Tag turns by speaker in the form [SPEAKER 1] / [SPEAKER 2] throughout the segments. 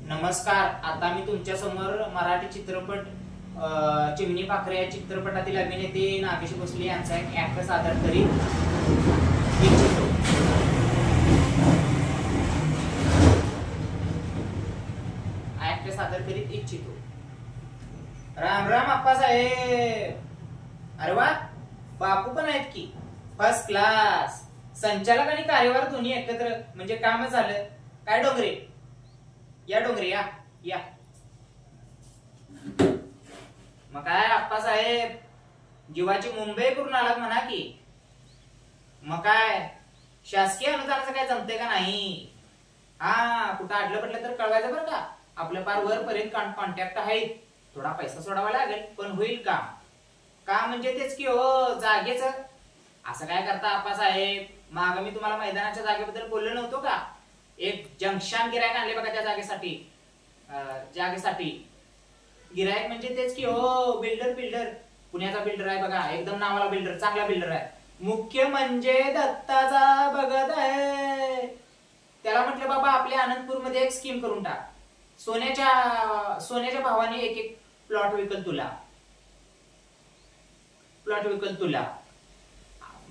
[SPEAKER 1] नमस्कार. आता मी तुमच्या समोर मराठी चित्रपट चिमणी पाखरे या चित्रपटातील अभिनेते नागेश भोसले यांचा एक ऍक्ट सादर करीत इच्छितो. ऍक्ट सादर करीत इच्छितो. राम राम आप्पासाहेब. अरे वा, बापू पण आहेत की. First class. संचालक आणि कार्यवाह दोन्ही एकत्र म्हणजे कामच झालं. काय डोंगरे, या डोंगरे या या. मग काय आप्पासाहेब, जीवाची मुंबई करून आलात म्हणा की. मग काय शासकीय अनुदानाचं काय जमते का नाही? हा, कुठं अडलं पडलं तर कळवायचं बरं का. आपलं पार वरपर्यंत कॉन्टॅक्ट आहे. थोडा पैसा सोडावा लागेल पण होईल का. का म्हणजे तेच की हो, जागेच. असं काय करता आप्पासाहेब, माग मी तुम्हाला मैदानाच्या जागेबद्दल बोललो नव्हतो का? एक जंक्शन गिरायक आणले बघा त्या जागेसाठी. गिरायक म्हणजे तेच की हो, बिल्डर. पुण्याचा बिल्डर आहे बघा, एकदम नावाला बिल्डर, चांगला बिल्डर आहे. मुख्य म्हणजे दत्ताचा भगत आहे. त्याला म्हटलं बाबा आपल्या आनंदपूर मध्ये एक स्कीम करून टाक. सोन्याच्या भावाने एक प्लॉट विकल तुला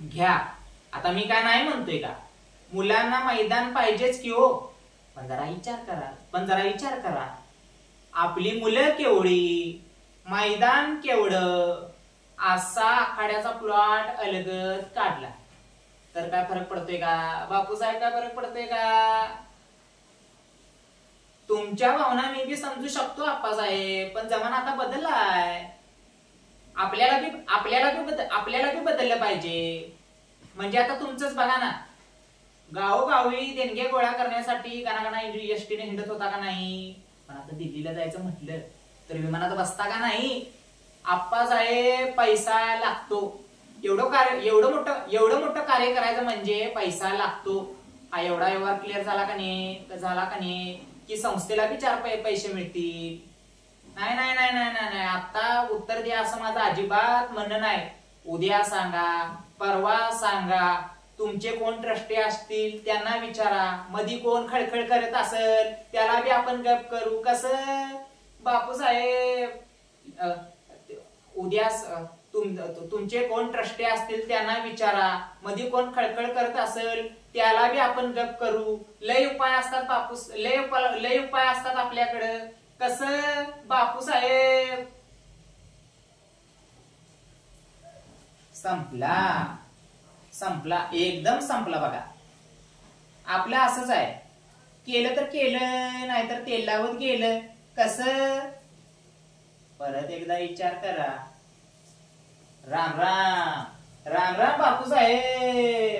[SPEAKER 1] घ्या. आता मी काय नाही म्हणतोय का, मुलांना मैदान पाहिजेच की हो. पण जरा विचार करा. आपली मुलं केवढी, मैदान केवढं, असा आखाड्याचा प्लॉट अलगद काढला तर काय फरक पडतोय का बापूसाहेब? काय फरक पडतोय का? तुमच्या भावना मी बी समजू शकतो आप्पासाहेब, पण जमाना आता बदललाय. आपल्याला बी बदललं पाहिजे. म्हणजे आता तुमचंच बघा ना, गावोगावी देणगे गोळा करण्यासाठी काना एसटीने हिंडत होता का नाही? पण आता दिल्लीला जायचं म्हटलं तर विमानात बसता का नाही? आप्पासाहेब, पैसा लागतो. एवढं मोठं कार्य करायचं म्हणजे पैसा लागतो. हा एवढा व्यवहार क्लिअर झाला का नाही की संस्थेला बी 4 पैसे मिळतील. नाही, आता उत्तर द्या असं माझं अजिबात म्हणणं नाही. उद्या सांगा, परवा सांगा. तुमचे कोण ट्रस्टी असतील त्यांना विचारा. मधी कोण खळखळ करत असेल त्याला बी आपण गप करू. कसं बापूसाहेब, उद्या तुमचे कोण ट्रस्टी असतील त्यांना विचारा. मधी कोण खळखळ करत असेल त्याला बी आपण गप करू. लय उपाय असतात बापूस, लय उपाय असतात आपल्याकडं. कसं बापूसाहेब? संपला, एकदम संपला बघा. आपलं असंच आहे, केलं तर केलं, नाहीतर तेल लावत गेलं. कसं? परत एकदा विचार करा. राम राम बापूसाहेब.